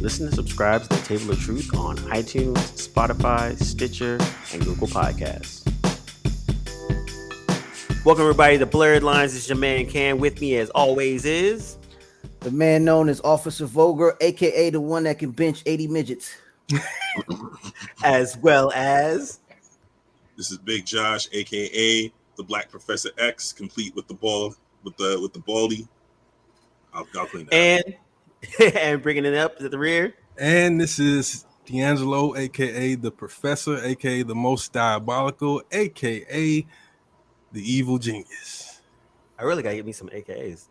Listen and subscribe to the Table of Truth on iTunes, Spotify, Stitcher, and Google Podcasts. Welcome, everybody, to Blerdlines. This is your man Cam. With me, as always, is the man known as Officer Voger, aka the one that can bench 80 midgets. as well as this is Big Josh, aka the Black Professor X, complete with the ball, with the baldy. I'll clean that. And bringing it up to the rear. And this is D'Angelo, aka the Professor, aka the most diabolical, aka the evil genius. I really gotta get me some AKAs.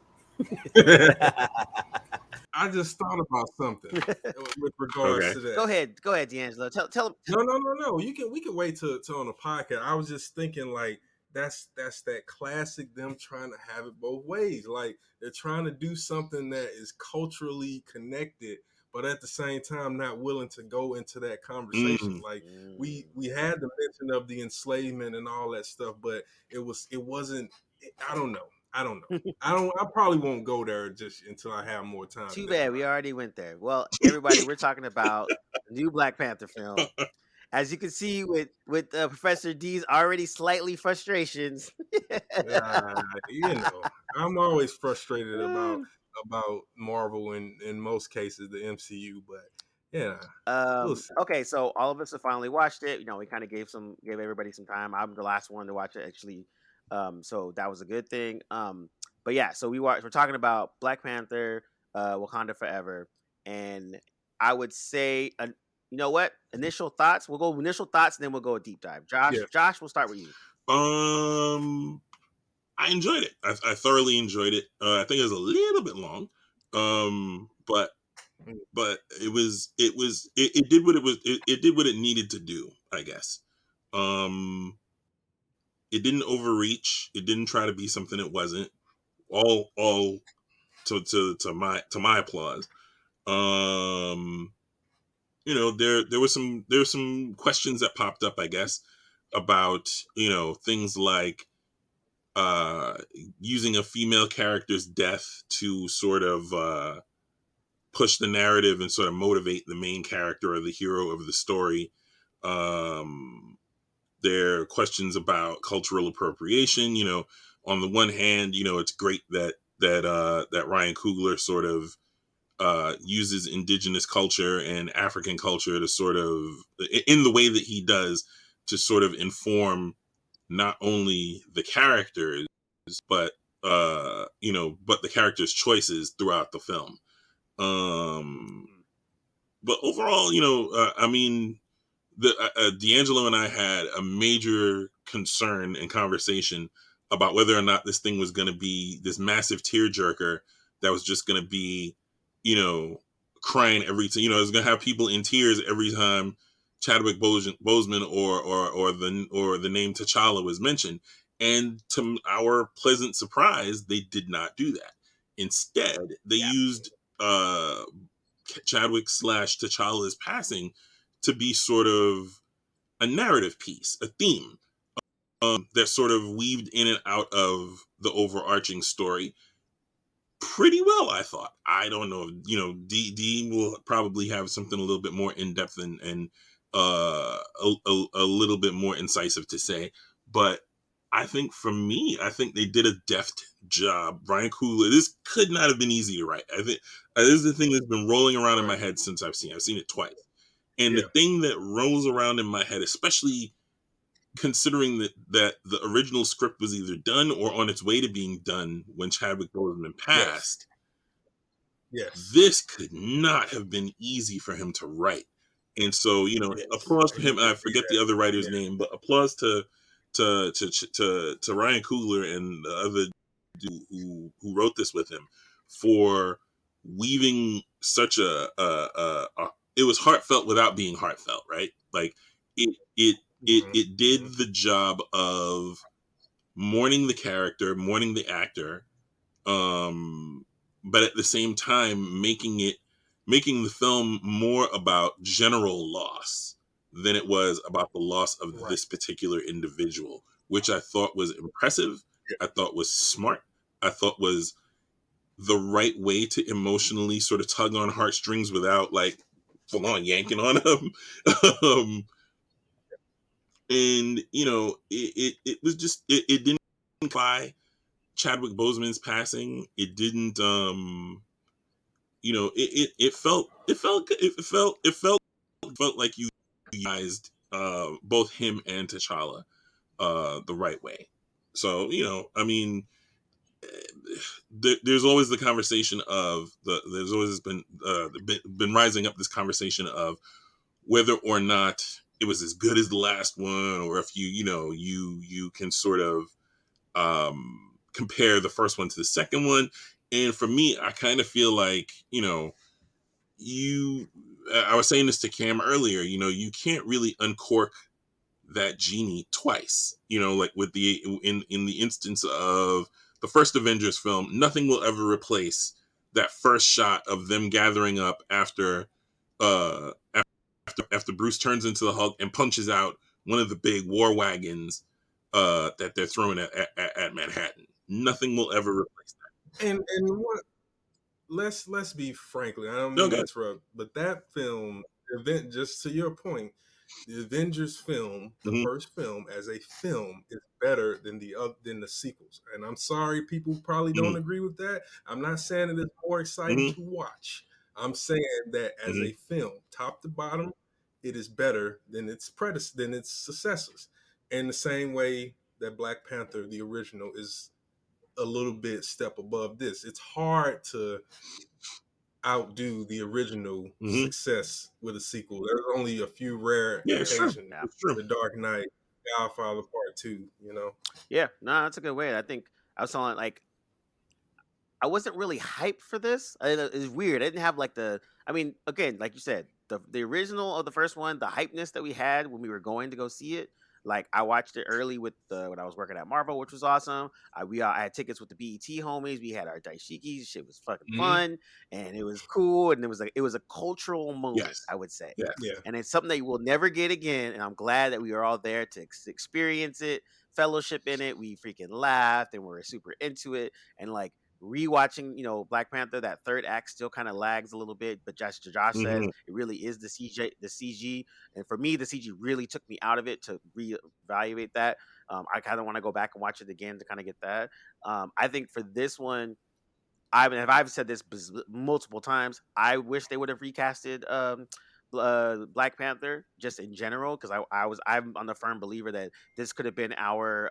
I just thought about something with regards to that. Go ahead, D'Angelo. Tell him. No. We can wait till on the podcast. I was just thinking, like, that's that classic, them trying to have it both ways. Like, they're trying to do something that is culturally connected, but at the same time not willing to go into that conversation. Like, we had the mention of the enslavement and all that stuff, but it wasn't. I don't know. I probably won't go there just until I have more time. Too bad we already went there. Well, everybody, we're talking about the new Black Panther film. As you can see with Professor D's already slightly frustrations. I'm always frustrated about Marvel and in most cases the MCU, but yeah. Okay, so all of us have finally watched it. You know, we kind of gave everybody some time. I'm the last one to watch it, actually. So that was a good thing. But yeah, so we're talking about Black Panther, Wakanda Forever, and I would say, you know what? Initial thoughts. We'll go initial thoughts, and then we'll go a deep dive. Josh, we'll start with you. I enjoyed it. I thoroughly enjoyed it. I think it was a little bit long, but it did what it did what it needed to do, I guess. It didn't overreach. It didn't try to be something it wasn't. All to my applause. You know, there were some questions that popped up, I guess, about, you know, things like using a female character's death to sort of push the narrative and sort of motivate the main character or the hero of the story. There are questions about cultural appropriation. You know, on the one hand, you know, it's great that Ryan Coogler sort of uses indigenous culture and African culture to sort of, in the way that he does, to sort of inform not only the characters, but you know, but the characters' choices throughout the film. But overall, you know, I mean, D'Angelo and I had a major concern and conversation about whether or not this thing was going to be this massive tearjerker that was just going to be, you know, crying every time. You know, it's going to have people in tears every time Chadwick Boseman or the name T'Challa was mentioned. And to our pleasant surprise, they did not do that. Instead, they used Chadwick / T'Challa's passing to be sort of a narrative piece, a theme that sort of weaved in and out of the overarching story pretty well, I thought. I don't know, you know, D will probably have something a little bit more in depth and a little bit more incisive to say, but I think for me, I think they did a deft job. Ryan Coogler, this could not have been easy to write. I think this is the thing that's been rolling around in my head since I've seen it twice. And the thing that rolls around in my head, especially considering that the original script was either done or on its way to being done when Chadwick Boseman passed, this could not have been easy for him to write. And so, you know, applause for him. I forget the other writer's name, but applause to Ryan Coogler and the other dude who wrote this with him for weaving such a it was heartfelt without being heartfelt, right? Like it did the job of mourning the character, mourning the actor, but at the same time making the film more about general loss than it was about the loss of this particular individual, which I thought was impressive. I thought was smart. I thought was the right way to emotionally sort of tug on heartstrings without like full on yanking on them. um, and it was just it didn't imply Chadwick Boseman's passing. It didn't it felt good. It felt like you utilized both him and T'Challa the right way. So I mean, there's always the conversation of there's always been rising up this conversation of whether or not it was as good as the last one, or if you can sort of compare the first one to the second one. And for me, I kind of feel like you I was saying this to Cam earlier, you can't really uncork that genie twice. Like with in the instance of the first Avengers film, nothing will ever replace that first shot of them gathering up uh after Bruce turns into the Hulk and punches out one of the big war wagons that they're throwing at Manhattan. Nothing will ever replace that. And what let's be frankly, I don't No, mean to good. interrupt, but that film event, just to your point, the Avengers film, the Mm-hmm. first film as a film, is better than the sequels. And I'm sorry, people probably don't Mm-hmm. agree with that. I'm not saying it is more exciting Mm-hmm. to watch. I'm saying that as Mm-hmm. a film, top to bottom, it is better than than its successors. In the same way that Black Panther, the original, is a little bit step above this. It's hard to outdo the original Mm-hmm. success with a sequel. There's only a few rare Yeah, it's true. occasions. Yeah. It's true. The Dark Knight, Godfather Part 2, you know? Yeah, no, that's a good way. I think I was telling like I wasn't really hyped for this. It's weird. I didn't have like the. I mean, again, like you said, the original of the first one, the hypeness that we had when we were going to go see it. Like I watched it early with the when I was working at Marvel, which was awesome. I had tickets with the BET homies. We had our daishikis. Shit was fucking Mm-hmm. fun, and it was cool, and it was a cultural moment, Yes. I would say, Yes. Yeah. and it's something that you will never get again. And I'm glad that we were all there to experience it, fellowship in it. We freaking laughed, and we were super into it, and like rewatching, Black Panther, that third act still kind of lags a little bit, but Josh says Mm-hmm. it really is the CG, and for me, the CG really took me out of it to reevaluate that. I kind of want to go back and watch it again to kind of get that. I think for this one, I've said this multiple times. I wish they would have recasted Black Panther just in general because I'm on the firm believer that this could have been our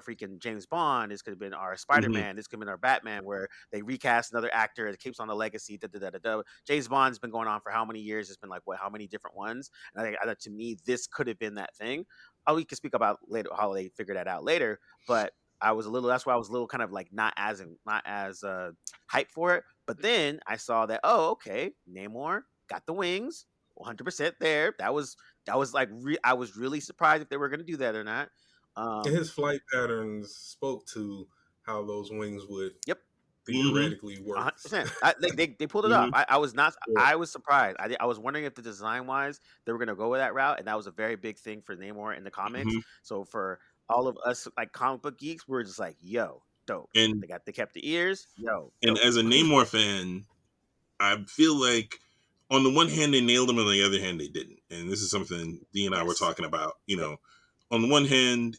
freaking James Bond. This could have been our Spider Mm-hmm. Man. This could have been our Batman, where they recast another actor. It keeps on the legacy. Da, da, da, da, da. James Bond's been going on for how many years? It's been like what? How many different ones? And I think to me, this could have been that thing. We can speak about later how they figured that out later. But I was a little. That's why I was a little kind of like not as hyped for it. But then I saw that okay, Namor got the wings, 100% there. That was like I was really surprised if they were going to do that or not. And Um, his flight patterns spoke to how those wings would yep, Mm-hmm. theoretically work. 100%. They pulled it off. Mm-hmm. I was not. Yeah. I was surprised. I was wondering if the design wise they were gonna go with that route, and that was a very big thing for Namor in the comics. Mm-hmm. So for all of us like comic book geeks, we're just like, yo, dope. And They kept the ears, yo, and dope. as a Namor fan, I feel like on the one hand they nailed him, on the other hand they didn't. And this is something Dee and I were Yes. talking about. Yep. On the one hand,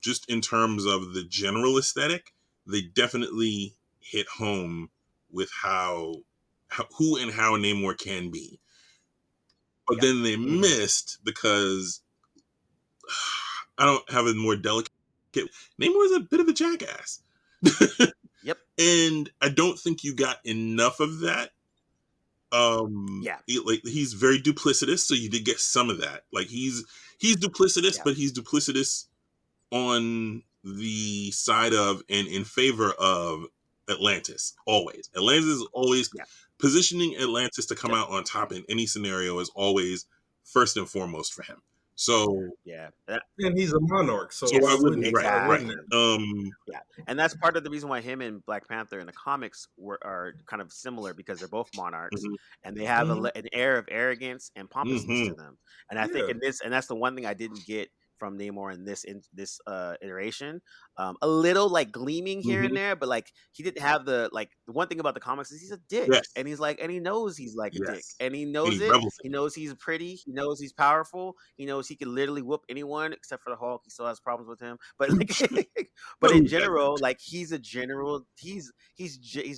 just in terms of the general aesthetic, they definitely hit home with who and how Namor can be. But Yep. then they Mhm. missed because I don't have a more delicate. Namor is a bit of a jackass. Yep. And I don't think you got enough of that. Yeah. He's very duplicitous, so you did get some of that. Like he's duplicitous, Yeah. but he's duplicitous on the side of and in favor of Atlantis. Always, Atlantis is always Yeah. positioning Atlantis to come Yep. out on top in any scenario is always first and foremost for him. So, Yeah. And he's a monarch, so so why why Yes. wouldn't he? wouldn't Right, why right. Exactly. wouldn't it? Yeah, and that's part of the reason why him and Black Panther in the comics are kind of similar because they're both monarchs Mm-hmm. and they have Mhm. an air of arrogance and pompousness Mm-hmm. to them. And I think Yeah. in this, and that's the one thing I didn't get from Namor in this iteration. A little like gleaming here and Hmm. there, but like he didn't have the one thing about the comics is he's a dick, Yes, and he knows he's like a dick, yes, and he and knows he it. revels He knows he's pretty. He knows he's powerful. He knows he can literally whoop anyone except for the Hulk. He still has problems with him, but in like, it. but But in who doesn't? general, like he's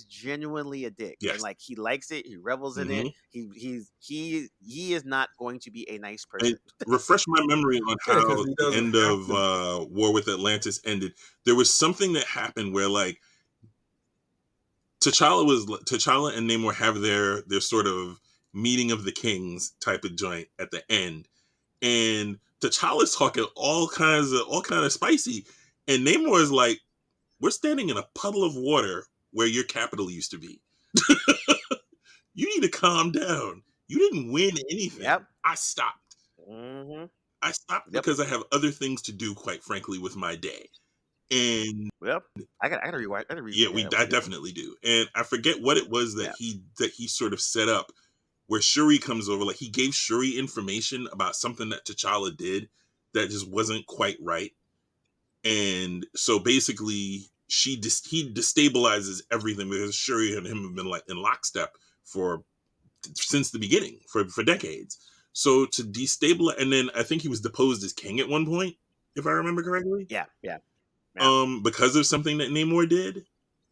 genuinely a dick, and Yes. like he likes it. He revels in it. Hmm. He is not going to be a nice And person. refresh my memory on Yeah, because how he the doesn't end have of to be. War with Atlantis ended. There was something that happened where like T'Challa and Namor have their sort of meeting of the kings type of joint at the end, and T'Challa's talking all kind of spicy, and Namor is like, "We're standing in a puddle of water where your capital used to be. You need to calm down. You didn't win anything. Yep. I stopped. Hmm. I stopped Yep. because I have other things to do, quite frankly, with my day." And Yep. I gotta rewatch. I gotta yeah, reread that. That was I good. definitely do. And I forget what it was Yeah. that he sort of set up where Shuri comes over. Like he gave Shuri information about something that T'Challa did that just wasn't quite right. And so basically he destabilizes everything because Shuri and him have been like in lockstep for since the beginning for decades. So to destabilize, and then I think he was deposed as king at one point, if I remember correctly, Yeah. Yeah. Yeah. because of something that Namor did.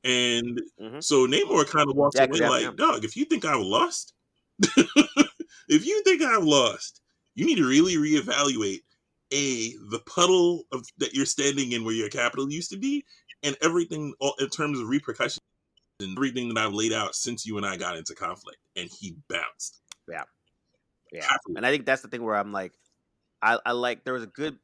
And Hmm. so Namor kind of walks Yeah. away Because yeah. like, dog, if you think I've lost, if you think I've lost, you need to really reevaluate the puddle of that you're standing in where your capital used to be, and everything all, in terms of repercussions and everything that I've laid out since you and I got into conflict. And he bounced Yeah. Yeah. happily. And I think that's the thing where I'm like, I like there was a good.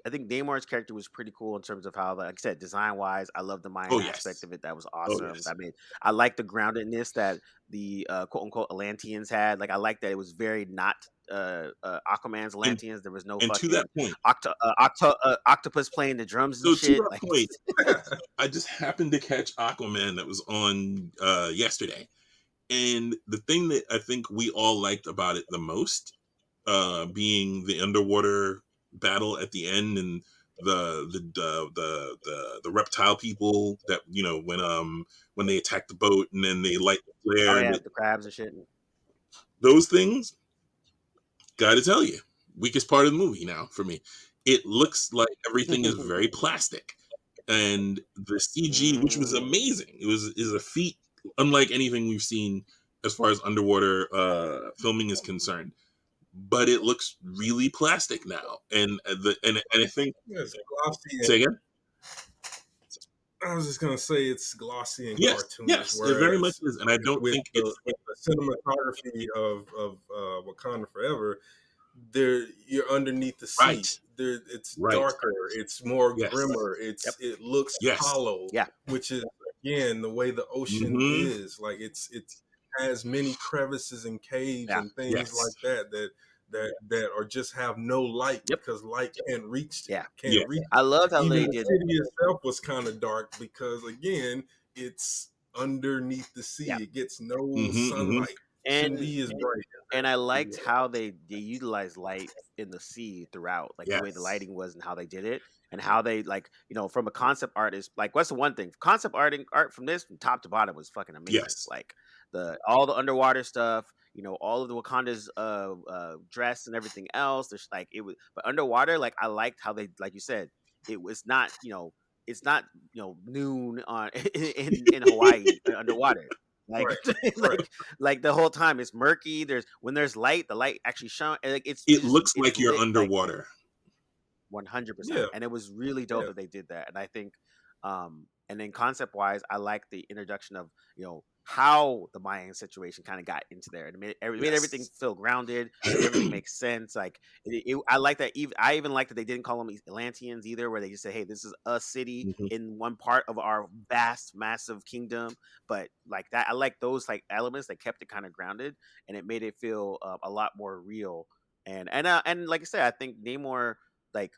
I think Namor's character was pretty cool in terms of how, like I said, design wise, I love the Oh Mayan aspect yes, of it. That was oh awesome. yes, I mean, I like the groundedness that the quote unquote Atlanteans had. Like, I like that it was very not Aquaman's and Atlanteans. There was no and to that fucking point. octopus playing the drums and So to shit. that Like, point, I just happened to catch Aquaman that was on yesterday. And the thing that I think we all liked about it the most, being the underwater battle at the end and the reptile people that when they attack the boat and then they light the oh flare and yeah, the crabs and shit. those things. Got to tell you, weakest part of the movie now for me. It looks like everything is very plastic, and the CG, which was Mm, amazing, is a feat unlike anything we've seen as far as underwater filming is concerned. But it looks really plastic now, and I think It's glossy. say again. I was just gonna say it's glossy and Yes, cartoonish, yes, it very much whereas is, and I don't think it's with the cinematography of Wakanda Forever, there you're underneath the sea. right, There, it's right. darker, it's more Yes, grimmer, yep. it looks yes. hollow, Yeah. which is again the way the ocean Mm-hmm. is. Like it's has many crevices and caves Yeah. and things Yes. like that are just have no light Yep. because light Yeah. Yeah. can't reach. I loved how Even they the did. city itself was kind of dark because again, it's underneath the sea. Yeah. It gets no Mm-hmm. Mm-hmm. sunlight. Shouldn't And be as bright and as I it actually liked was. how they utilized light in the sea throughout, like the way the Yes. lighting was and how they did it, and how they like from a concept artist. Like, what's the one thing? Concept art from this from top to bottom was fucking amazing. Yes. Like the all the underwater stuff, all of the Wakanda's dress and everything else. There's like it was, but underwater, like I liked how they, like you said, it was not it's not noon on in Hawaii underwater. Like Right, right. like the whole time it's murky. When there's light, the light actually shone. Like It looks it's like you're lit like underwater. 100%, Yeah, and it was really dope yeah. that they did that. And I think, and then concept wise, I like the introduction of how the Mayan situation kind of got into there. It made everything Yes. feel grounded, made everything make sense. Like I like that. I even like that they didn't call them Atlanteans either, where they just say, "Hey, this is a city Mhm. in one part of our vast, massive kingdom." But like that, I like those like elements that kept it kind of grounded, and it made it feel a lot more real. And like I said, I think Namor, like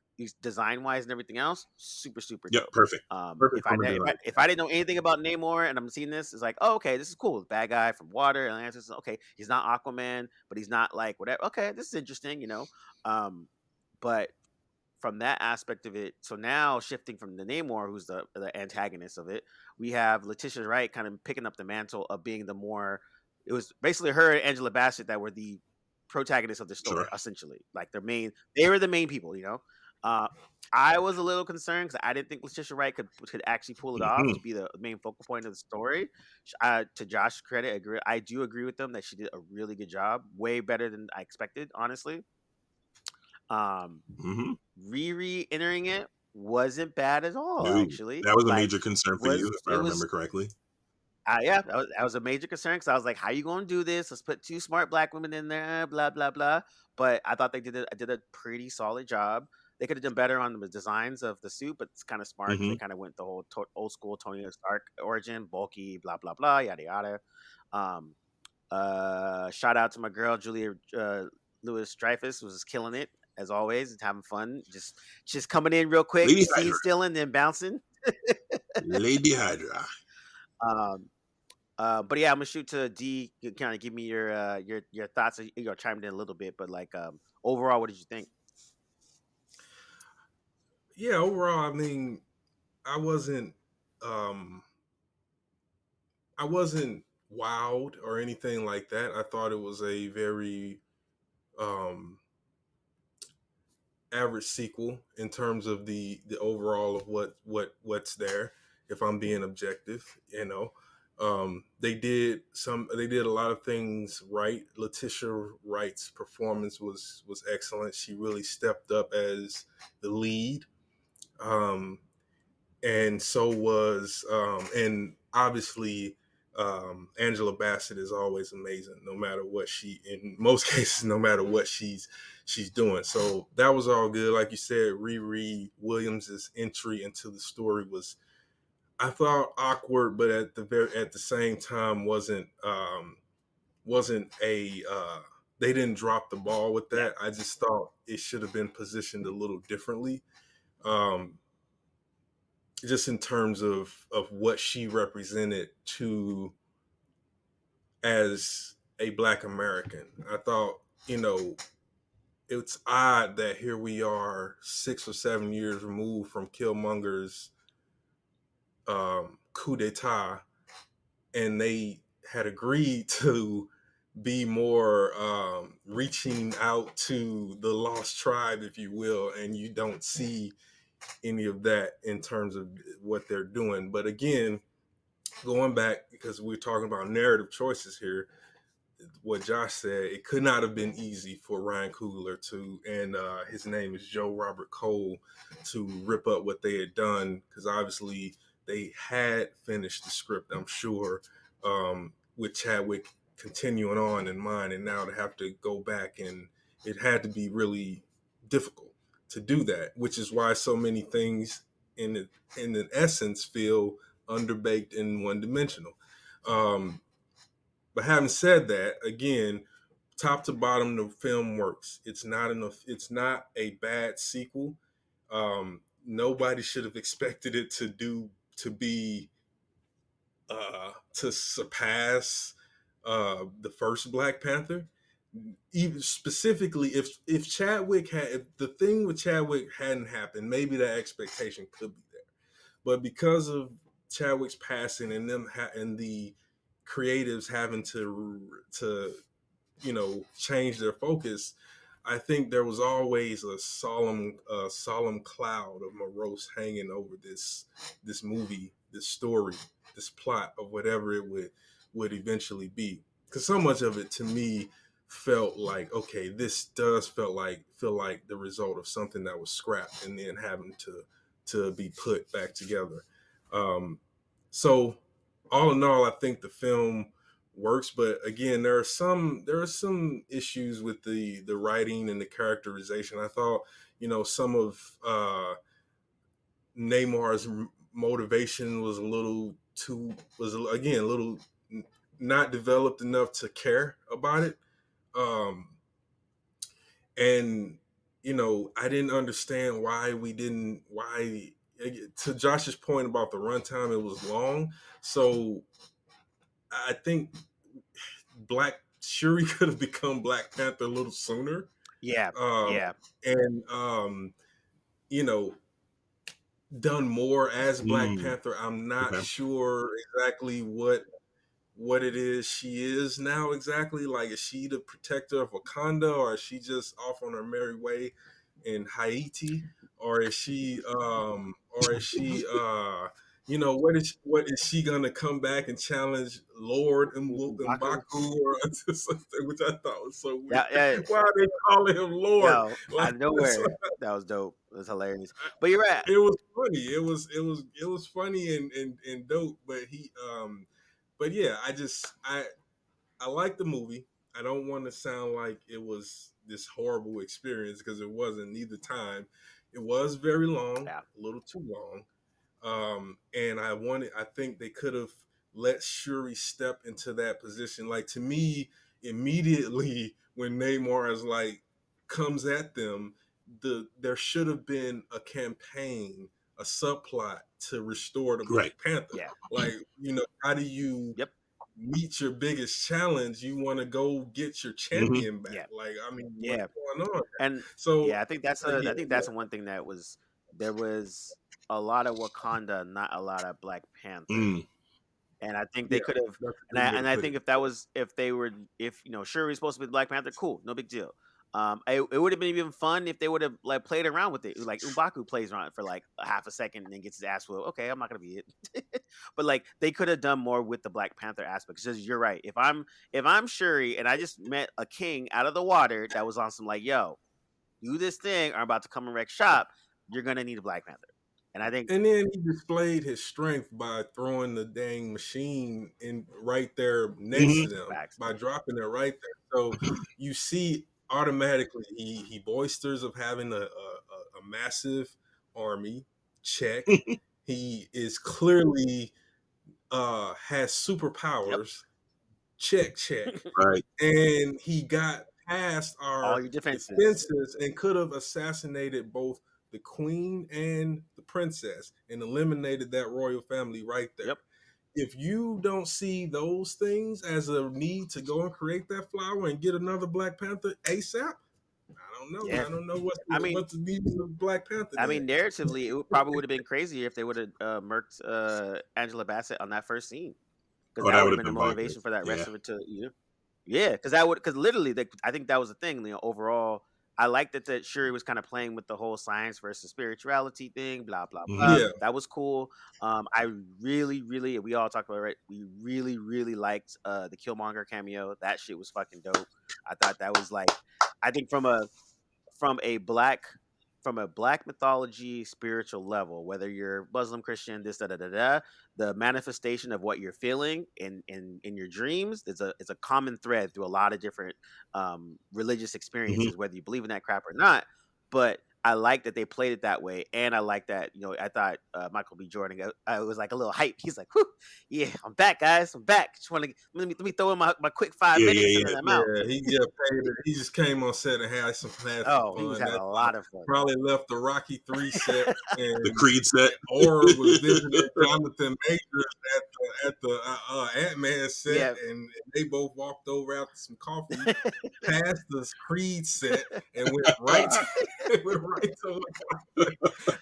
design wise and everything else, super Yep. dope. Perfect. Perfect If I from a di- design if I standpoint. didn't know anything about Namor and I'm seeing this, it's like, oh, okay, this is cool. Bad guy from water, and the answer is okay. He's not Aquaman, but he's not like whatever. Okay, this is interesting. Um, but from that aspect of it, so now shifting from the Namor, who's the antagonist of it, we have Letitia Wright kind of picking up the mantle of being the more. It was basically her and Angela Bassett that were the protagonists of the story, Sure. essentially. Like they were the main people, you know. Uh, I was a little concerned because I didn't think Letitia Wright could actually pull it off Hmm. to be the main focal point of the story. To Josh's credit, I do agree with them that she did a really good job, way better than I expected, honestly. Um, Hmm. Riri entering it wasn't bad at all, No, actually. that was a Like, major concern for you, was if I it was remember correctly. yeah, that was a major concern because I was like, "How you gonna do this? Let's put two smart black women in there, blah blah blah." But I thought they did a pretty solid job. They could have done better on the designs of the suit, but it's kind of smart because they Hmm. kind of went the whole old school Tony Stark origin, bulky, blah blah blah, yada yada. Um, Shout out to my girl Julia Louis Dreyfus, was killing it as always, having fun, just coming in real quick, Lady scene Hydra. stealing, then bouncing. Lady Hydra. Um, but yeah, I'm gonna shoot to D. You kind of give me your thoughts. You chimed in a little bit, but like overall, what did you think? Yeah, overall, I mean, I wasn't um I wasn't wowed or anything like that. I thought it was a very um average sequel in terms of the overall of what's there. If I'm being objective, they did a lot of things right. Letitia Wright's performance was excellent. She really stepped up as the lead. Um, and so was and obviously Angela Bassett is always amazing, no matter what in most cases, no matter what she's doing. So that was all good. Like you said, Riri Williams's entry into the story was, I thought, awkward, but at the same time wasn't a they didn't drop the ball with Yeah, that. I just thought it should have been positioned a little differently. Um, just in terms of what she represented to as a black American. I thought, you know, it's odd that here we are 6 or 7 years removed from Killmonger's coup d'etat, and they had agreed to be more reaching out to the lost tribe, if you will, and you don't see any of that in terms of what they're doing. But again, going back, because we're talking about narrative choices here, what Josh said, it could not have been easy for Ryan Coogler and his name is Joe Robert Cole, to rip up what they had done, because obviously they had finished the script, I'm sure, with Chadwick continuing on in mind, and now to have to go back, and it had to be really difficult to do that, which is why so many things in the essence feel underbaked and one dimensional. Um, but having said that, again, top to bottom, the film works. It's not enough. It's not a bad sequel. Nobody should have expected it to be to surpass the first Black Panther. Even specifically, if Chadwick had, if the thing with Chadwick hadn't happened, maybe that expectation could be there. But because of Chadwick's passing and and the creatives having to change their focus, I think there was always a solemn cloud of morose hanging over this movie, this story, this plot of whatever it would eventually be. Because so much of it to me felt like, okay, this does feel like the result of something that was scrapped and then having to be put back together. Um, so all in all, I think the film works, but again, there are some issues with the writing and the characterization. I thought, some of Neymar's motivation was a little too was again a little not developed enough to care about it. Um, and I didn't understand why, to Josh's point about the runtime, it was long. So I think Black Shuri could have become Black Panther a little sooner. yeah, Um, yeah. and you know, done more as Black Mm, Panther. I'm not okay. sure exactly what it is she is now exactly. Like, is she the protector of Wakanda, or is she just off on her merry way in Haiti, or is she what is she gonna come back and challenge Lord Baku. Mbaku or something, which I thought was so weird. Yeah, yeah. Why are they calling him Lord? Yo, Like, out of nowhere, that was dope. It was hilarious. But you're right. it was funny. It was funny and dope. But yeah, I like the movie. I don't want to sound like it was this horrible experience because it wasn't neither time. It was very long, Yeah, a little too long. And I think they could have let Shuri step into that position. Like, to me, immediately when Namor is like comes at them, there should have been a campaign, a subplot to restore the Right. Black Panther. yeah, Like, how do you yep, meet your biggest challenge? You want to go get your Hmm. champion back. yeah, Like, I mean, what's yeah. going on? And So, yeah, I think that's yeah, the one thing that was there was a lot of Wakanda, not a lot of Black Panther. Mm, And I think yeah, they could have, that's a good way to I put it. think if that was if they were if Shuri was supposed to be the Black Panther, cool, no big deal. It would have been even fun if they would have like played around with it. Like M'Baku plays around for like a half a second and then gets his ass whooped. Okay, I'm not gonna be it. But like they could have done more with the Black Panther aspect. Because you're right. If I'm Shuri and I just met a king out of the water that was on some like, yo, do this thing, or I'm about to come and wreck shop, you're gonna need a Black Panther. And I think And then he displayed his strength by throwing the dang machine in right there next hmm to them, facts. by dropping it right there. So you see automatically he boisters of having a massive army. Check. He is clearly has Yep. superpowers. Check, check. Right. And he got past All our your defenses. defenses and could have assassinated both the queen and the princess and eliminated that royal family right there. Yep. If you don't see those things as a need to go and create that flower and get another Black Panther ASAP, I don't know. Yeah. I don't know I mean, what's the need of Black Panther then. narratively, probably would have been crazier if they would have murked Angela Bassett on that first scene, because Oh, that that would would have have been the been motivation bonkers. for that Yeah. rest of it to yeah, because literally, I think that was the thing. Overall, I liked that Shuri was kind of playing with the whole science versus spirituality thing. Blah blah Hmm. blah. Yeah. That was cool. I really, really, we all talked about it, right? We really, really liked the Killmonger cameo. That shit was fucking dope. I thought that was like, I think from a black mythology spiritual level, whether you're Muslim, Christian, this da da da da, the manifestation of what you're feeling in your dreams, it's a common thread through a lot of different religious Hmm. experiences, whether you believe in that crap or not. But I like that they played it that way, and I like that I thought Michael B. Jordan, I was like a little hype. He's like, whew, yeah, I'm back, guys, I'm back. Just want to let me throw in my quick five Yeah, minutes and yeah, then I'm out. Yeah, he just paid it. He just came on set and had some Oh, he was fun. having That's a why lot of fun. probably left the Rocky 3 set the and Creed set. or was visiting Jonathan Majors at the Ant Man set, Yeah. and they both walked over after some coffee, past the Creed set, and went right went right to.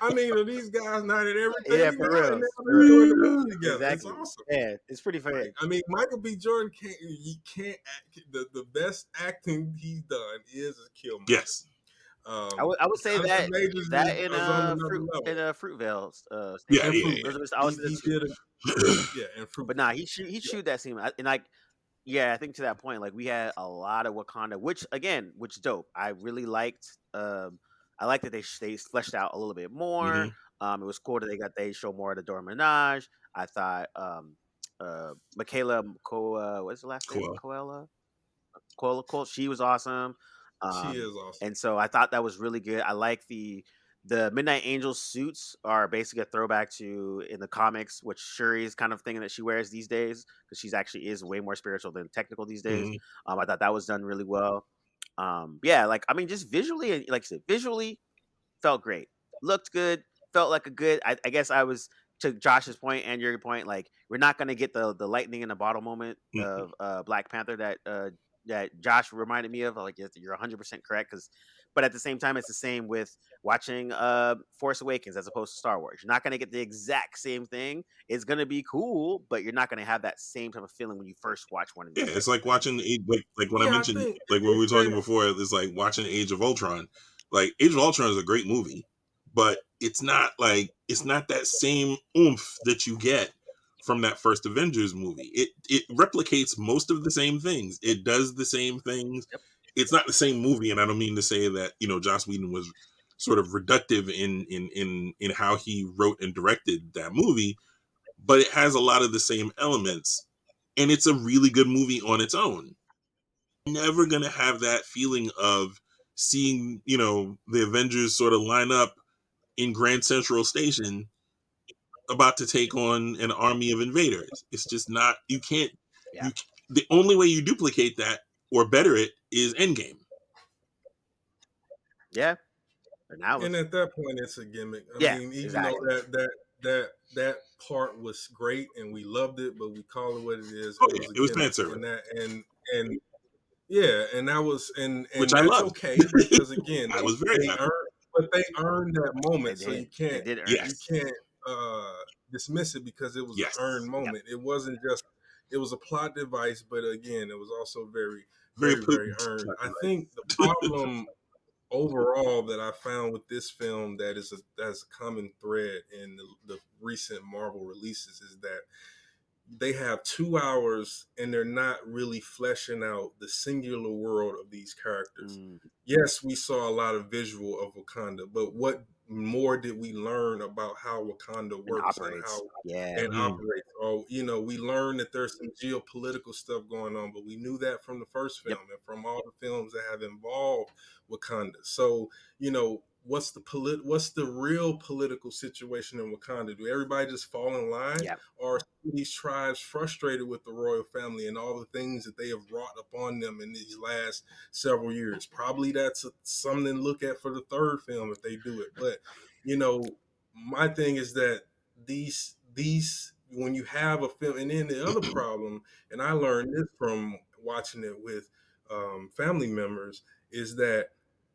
I mean, are these guys not in everything Yeah, for together? And real. they're doing the movie together. It's Exactly. awesome. Yeah, it's pretty fair. Like, I mean, Michael B. Jordan can't act. The best acting he's done is as Killmonger. Yes. I would say Jonathan that Majors in is on another level. Fruitvale Yeah, same. And yeah, Fruitvale, Those are, I would say the he two. did it. Yeah, and But nah, Fruitvale. he Yeah, chewed that scene, and like yeah, I think to that point, like we had a lot of Wakanda, which dope. I really liked. I liked that they fleshed out a little bit more. hmm It was cool that they show more of the Dora Minaj. I thought Michaela what's the last name? Cool. Cola, she was awesome. she Um, is awesome. and so I thought that was really good. I like the Midnight Angel suits are basically a throwback to in the comics, which Shuri is kind of thing that she wears these days because she's actually is way more spiritual than technical these days. Hmm. I thought that was done really well. Yeah, like I mean, just visually, like I said, visually felt great, looked good, felt like a good. I guess I was to Josh's point and your point. Like we're not gonna get the lightning in the bottle moment of Black Panther that Josh reminded me of. Like yes, you're 100% correct because But at the same time, it's the same with watching Force Awakens as opposed to Star Wars. You're not going to get the exact same thing. It's going to be cool, but you're not going to have that same type of feeling when you first watch one of Yeah, these it's things. like watching like when I Yeah, I mentioned, think like when we were talking that, before, it's like watching Age of Ultron. Like Age of Ultron is a great movie, but it's not that same oomph that you get from that first Avengers movie. It replicates most of the same things. It does the same things. Yep. It's not the same movie, and I don't mean to say that Joss Whedon was sort of reductive in how he wrote and directed that movie, but it has a lot of the same elements, and it's a really good movie on its own. Never gonna have that feeling of seeing the Avengers sort of line up in Grand Central Station about to take on an army of invaders. It's just not. You can't. Yeah. You The only way you duplicate that or better it is Endgame. Yeah. And that and was, at that point, it's a gimmick. I yeah, mean, even though exactly. that part was great and we loved it, but we call it what it is. Oh It yeah, was a it was fan gimmick, service, and yeah, and that was which and I that's loved. okay because again, I was very they happy. earned, but they earned that They moment, so did. you They can't did earn it. you Yes, can't dismiss it because it was an earned yes, Yep. moment. It wasn't just it was a plot device, but again, it was also very very very potent. earned. I think the problem overall that I found with this film that's a common thread in the recent Marvel releases is that they have 2 hours and they're not really fleshing out the singular world of these characters. Mm, Yes, we saw a lot of visual of Wakanda, but what more did we learn about how Wakanda and works and operates. how Yeah. and Mm, operates? Or we learned that there's some geopolitical stuff going on, but we knew that from the first Yep. film and from all the films that have involved Wakanda. So what's the real political situation in Wakanda? Do everybody just fall in line? Yeah. Are these tribes frustrated with the royal family and all the things that they have brought upon them in these last several years? Probably that's something to look at for the third film if they do it. But my thing is that these when you have a film, and then the other problem, and I learned this from watching it with family members, is that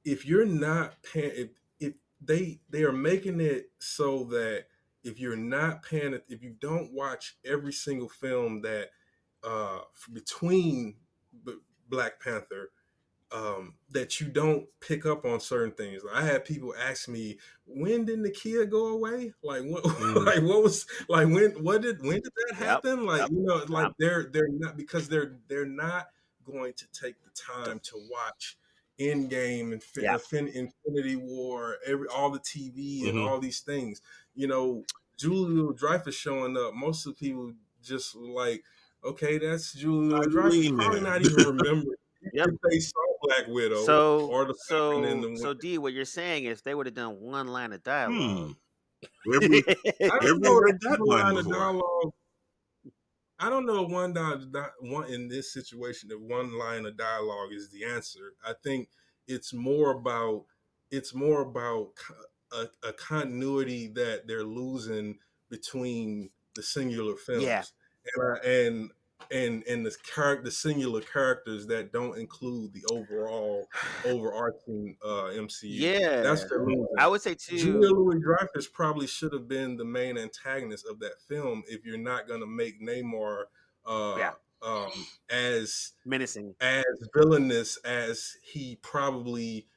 if you're not paying, if they are making it so that if you're not paying it, if you don't watch every single film that between Black Panther, that you don't pick up on certain things. I had people ask me, "When did Nakia go away? Like what? mm, Like what was like when did that Yep. happen? Like like Yep. they're not because they're not going to take the The- time to watch Endgame and yeah. Infinity War, all the TV and hmm all these things. You know, Julie Louis Dreyfus showing up. Most of the people just like, okay, that's Julie Louis Dreyfus. Eileen Probably there. not even remember Yep. if they saw Black Widow So or the Falcon and so the Winter. so D, what you're saying is they would have done one line of dialogue. Hmm. Where have we I where have don't we know if heard that one line line of before? dialogue. I don't know if one in this situation that one line of dialogue is the answer. I think it's more about a continuity that they're losing between the singular Yeah. films and the singular characters that don't include the overarching MCU. That's Yeah. what they're losing. I would say Julia too. Louis Dreyfus probably should have been the main antagonist of that film if you're not going to make Namor uh, Yeah. as Menacing. villainous as he probably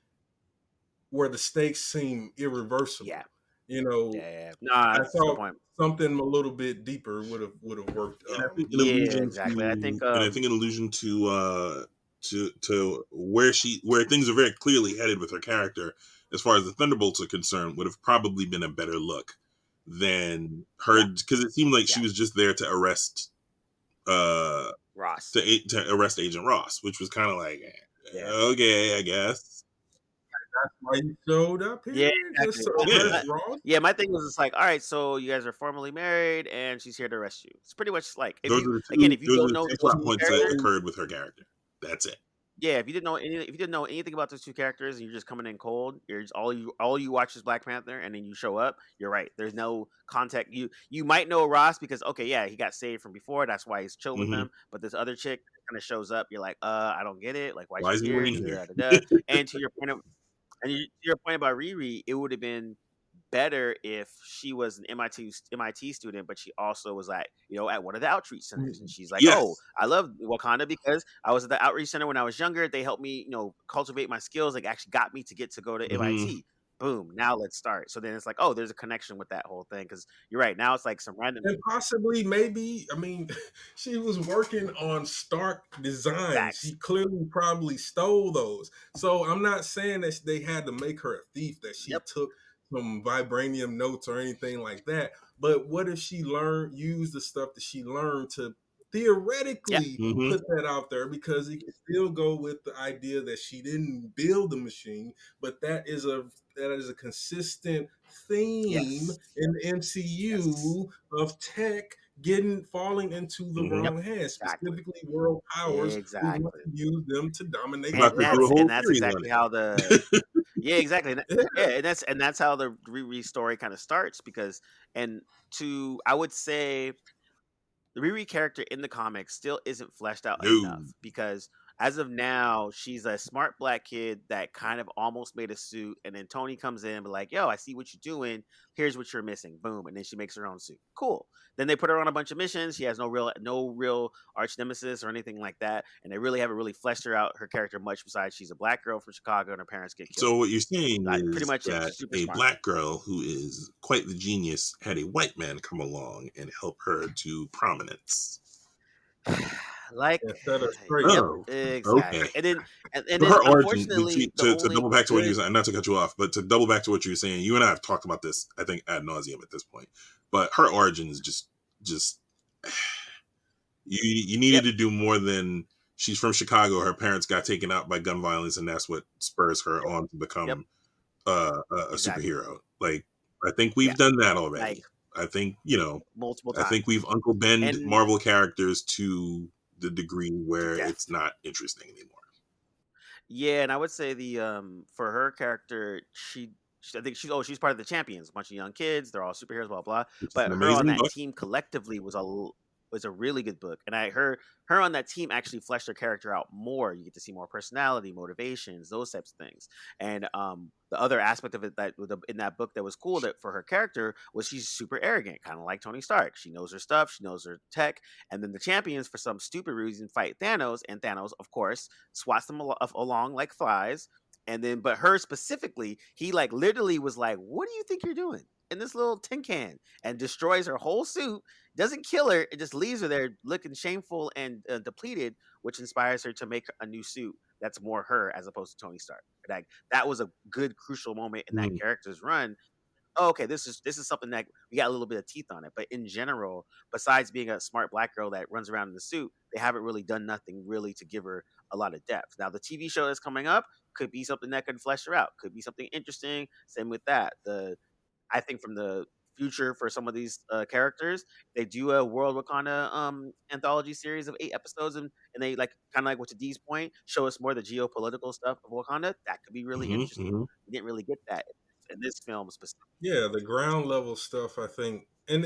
where the stakes seem irreversible. Yeah. You know, Yeah. Nah, I that's a good thought point. something a little bit deeper would have worked. And I think Yeah, exactly. an allusion to where things are very clearly headed with her character, as far as the Thunderbolts are concerned, would have probably been a better look than her, yeah, because it seemed like she yeah. was just there to arrest uh Ross. to arrest Agent Ross, which was kind of like, Yeah. okay, I guess. That's why he showed up Yeah, here just exactly. to Yeah, arrest Ross. Yeah, my thing was just like, all right, so you guys are formally married, and she's here to arrest you. It's pretty much like if you again, if you those are don't the know two those plot two points that characters, occurred with her character. That's it. yeah, if you didn't know anything about those two characters, and you're just coming in cold, you're just, all you watch is Black Panther, and then you show up. You're right. There's no contact. You might know Ross because okay, yeah, he got saved from before. That's why he's chill with hmm them. But this other chick kind of shows up. You're like, I don't get it. Like, why Why she's is he here? waiting Da, here? da, da, da. And to your point of And your point about Riri, it would have been better if she was an MIT student, but she also was like, at one of the outreach centers, and she's like, "Oh, Yes. I love Wakanda because I was at the outreach center when I was younger. They helped me, cultivate my skills. Like, actually got me to get to go to Hmm. MIT. Boom. Now let's start." So then it's like, oh, there's a connection with that whole thing because you're right. Now it's like some random And possibly, maybe, I mean, she was working on Stark designs. She facts. clearly probably stole those. So I'm not saying that they had to make her a thief, that she Yep. took some vibranium notes or anything like that. But what if she used the stuff that she learned to Yep. theoretically Hmm. put that out there, because it can still go with the idea that she didn't build the machine, but that is a consistent theme Yes. in the Yes. MCU of tech getting falling into the Hmm. Yep. wrong hands, Exactly. specifically world powers who want Exactly. to use them to dominate the About And to do a that's world. and whole that's series on exactly how the it. yeah, exactly. Yeah, Yeah, and that's how the Riri story kind of starts because and I would say the Riri character in the comics still isn't fleshed out No. enough because as of now, she's a smart black kid that kind of almost made a suit, and then Tony comes in and be like, "Yo, I see what you're doing. Here's what you're missing." Boom, and then she makes her own suit. Cool. Then they put her on a bunch of missions. She has no real arch nemesis or anything like that, and they really haven't really fleshed her out her character much besides she's a black girl from Chicago and her parents get killed. So what you're saying Like pretty is much it. that She's super a smart. black girl who is quite the genius had a white man come along and help her to prominence. Like, and set her straight. yep, Oh, okay. exactly. And So then her origin, unfortunately, the to only double back to what you were good saying, not to cut you off, but to double back to what you were saying, you and I have talked about this, I think, ad nauseum at this point. But her origin is just you needed yep, to do more than she's from Chicago. Her parents got taken out by gun violence, and that's what spurs her on to yep, become a exactly. superhero. Like, I think Yeah, we've done that like already. I think multiple I think times. we've Uncle Bend And Marvel characters to the degree to where it's death. not interesting anymore. Yeah, and I would say the for her character, I think she's part of the champions, a bunch of young kids, they're all superheroes, blah blah. Which is an But her on amazing that book. team collectively was a really good book, and her on that team actually fleshed her character out more. You get to see more personality, motivations, those types of things. And the other aspect of it in that book that was cool that for her character was she's super arrogant, kind of like Tony Stark. She knows her stuff, she knows her tech, and then the champions for some stupid reason fight Thanos, and Thanos, of course, swats them along like flies. And then, but her specifically, he like literally was like, "What do you think you're doing in this little tin can?" And destroys her whole suit. Doesn't kill her; it just leaves her there looking shameful and depleted, which inspires her to make a new suit that's more her as opposed to Tony Stark. Like that was a good crucial moment in that Mm. character's run. Oh, okay, this is something that we got a little bit of teeth on it. But in general, besides being a smart black girl that runs around in the suit, they haven't really done nothing really to give her a lot of depth. Now, the TV show that's coming up could be something that could flesh her out. Could be something interesting. Same with that. I think from the future for some of these characters, they do a World Wakanda anthology series of 8 episodes, and they like kind of like what to D's point, show us more of the geopolitical stuff of Wakanda. That could be really Hmm. interesting. Hmm. We didn't really get that in this film specifically. Yeah, the ground level stuff, I think, and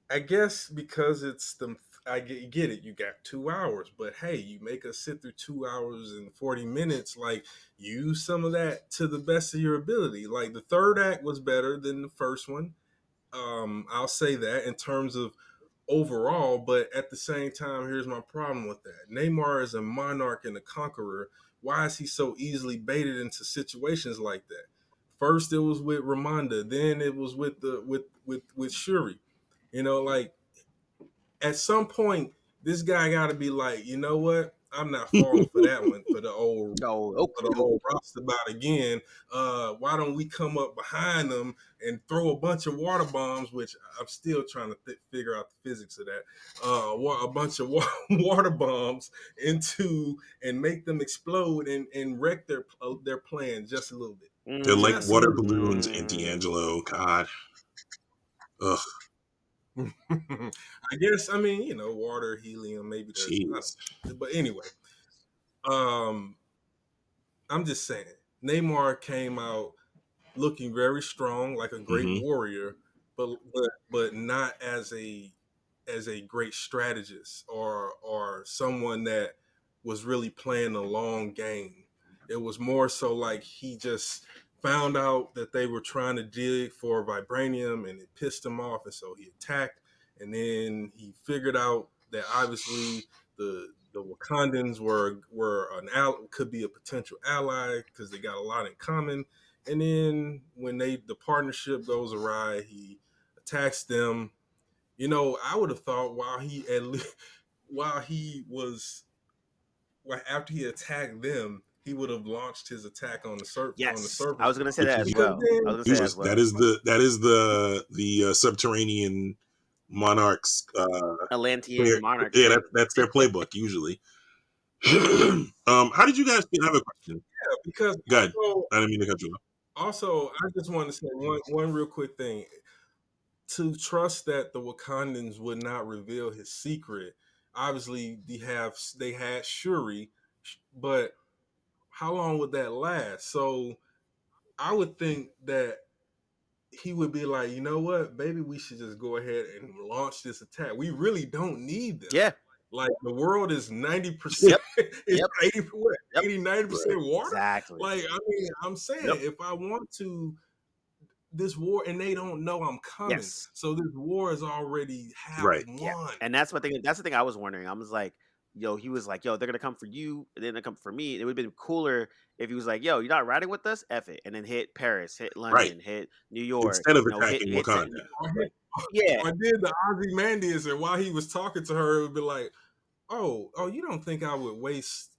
I guess because it's the I get it. You got 2 hours, but hey, you make us sit through 2 hours and 40 minutes. Like, use some of that to the best of your ability. Like, the third act was better than the first one. I'll say that in terms of overall, but at the same time, here's my problem with that. Neymar is a monarch and a conqueror. Why is he so easily baited into situations like that? First, it was with Ramonda, then it was with with Shuri. Like, at some point, this guy got to be like, you know what? I'm not falling for that one No, for okay, the doke. whole roundabout again. Why don't we come up behind them and throw a bunch of water bombs? Which I'm still trying to figure out the physics of that. A bunch of water bombs into and make them explode and wreck their plan just a little bit, They're like just a water little bit. balloons in Mm. D'Angelo. God, ugh, I guess, I mean, water, helium, maybe there's, I don't jeez. know. But anyway, um, I'm just saying, Neymar came out looking very strong, like a great Hmm. warrior, but not as a great strategist or someone that was really playing a long game. It was more so like he just found out that they were trying to dig for vibranium, and it pissed him off, and so he attacked. And then he figured out that obviously the Wakandans could be a potential ally because they got a lot in common. And then when the partnership goes awry, he attacks them. You know, I would have thought while he was after he attacked them, he would have launched his attack on the Yes, I surface was gonna say Which that he as did. because well. I was then gonna He say that as was well. that is the subterranean monarchs Atlantean player. monarch Yeah, thing. that's their playbook usually. How did you guys feel? I have a question. because Go ahead. also, I didn't mean to cut you off. I just want to say one real quick thing. To trust that the Wakandans would not reveal his secret. Obviously, they had Shuri, but how long would that last? So I would think that he would be like, you know what, maybe we should just go ahead and launch this attack. We really don't need them. Yeah. Like the world is 90%, Yep. it's Yep. 80, what, Yep. 80, 90% Right. water. Exactly. Like, I mean, I'm saying Yep. if I want to, this war, and they don't know I'm coming. Yes. So this war is already half Right. Yeah. won. And that's what thing. That's the thing I was wondering. I was like, yo, he was like, yo, they're gonna come for you, and then they come for me. It would have been cooler if he was like, yo, you're not riding with us, F it, and then hit Paris, hit Right. London, hit New York, Instead of hit attacking Wakanda. yeah. Or did the Ozymandias, and while he was talking to her, it would be like, oh, you don't think I would waste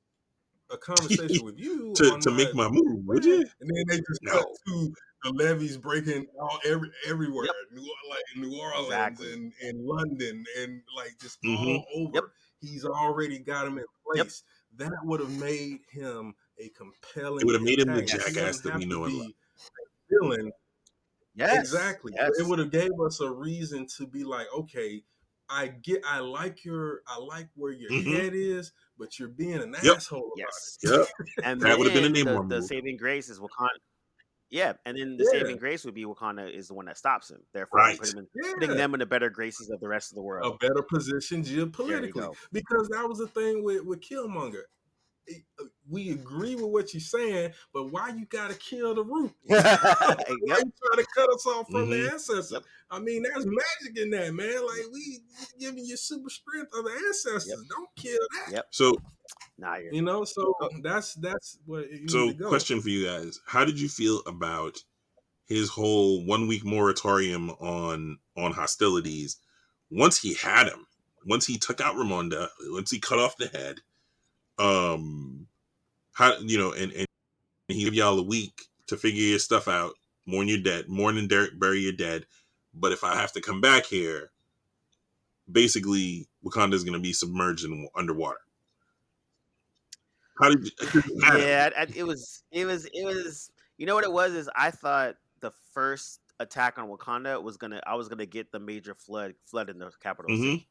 a conversation with you on to make my move, would plan? you? And then they just cut No. to the levees breaking everywhere, Yep. like in New Orleans Exactly. and in London, and like just Mm-hmm. all over. Yep. He's already got him in Yep. place. That would have made him a It would compelling have made him the antagonist. He Yes. jackass doesn't that we have to know and love. be a villain. Yes. Exactly. Yes. It would have gave us a reason to be like, okay, I like where your Mm-hmm. head is, but you're being an Yep. asshole about Yes. Yep. And That would have been a then Namor the move. saving grace is Wakanda. Yeah, and then the it. saving grace would be Wakanda is the one that stops him, therefore Right. putting them in the better graces of the rest of the A world. better position There you geopolitically. go. Because that was the thing with Killmonger. We agree with what you're saying, but why you gotta kill the root? Why you Yep. trying to cut us off from the Mm-hmm. ancestors? Yep. I mean, there's magic in that, man. Like we giving you super strength of the ancestors. Yep. Don't kill that. Yep. So Nah, you're You know, so oh, that's where you need so to go. question for you guys. How did you feel about his whole 1 week moratorium on hostilities once he had him? Once he took out Ramonda, once he cut off the head, how and he gave y'all a week to figure your stuff out, mourn your dead, mourn and bury your dead. But if I have to come back here, basically Wakanda is going to be submerged in underwater. How did you? yeah, it was. You know what it was is I thought the first attack on Wakanda I was gonna get the major flood in the capital Mm-hmm. city.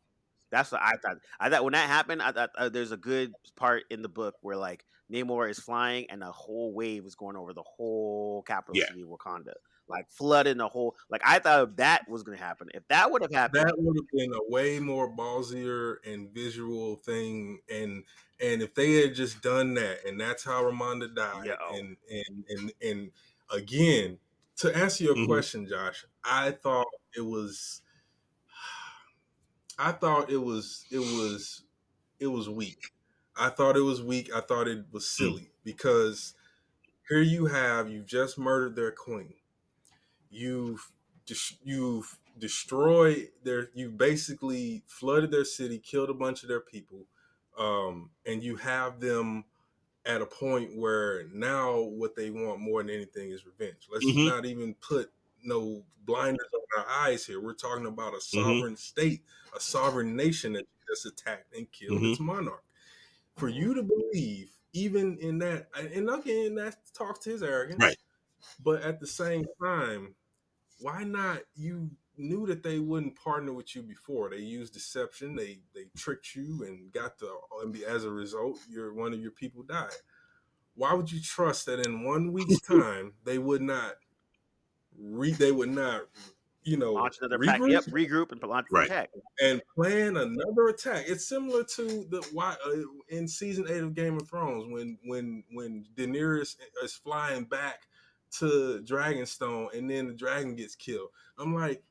That's what I thought. I thought when that happened, I thought there's a good part in the book where like Namor is flying and a whole wave is going over the whole capital Yeah. city of Wakanda, like flooding the whole. Like I thought that was going to happen. If that would have happened, That would have been a way more ballsier and visual thing, and if they had just done that, and that's how Ramonda died, yo, and again, to answer your Mhm. question, Josh, I thought it was weak. I thought it was weak. I thought it was silly because here you've just murdered their queen. You've destroyed you basically flooded their city, killed a bunch of their people, and you have them at a point where now what they want more than anything is revenge. Let's Mhm. not even put no blinders on our eyes here. We're talking about a Mm-hmm. sovereign state, a sovereign nation that just attacked and killed its monarch. For you to believe even in that, and again, that talks to his arrogance, Right. but at the same time, why not? You knew that they wouldn't partner with you before. They used deception. They tricked you and as a result, one of your people died. Why would you trust that in 1 week's time they would not Launch another pack. regroup Yep, regroup and launch the Right. attack. and plan another attack. It's similar to the why in season 8 of Game of Thrones when Daenerys is flying back to Dragonstone and then the dragon gets killed. I'm like,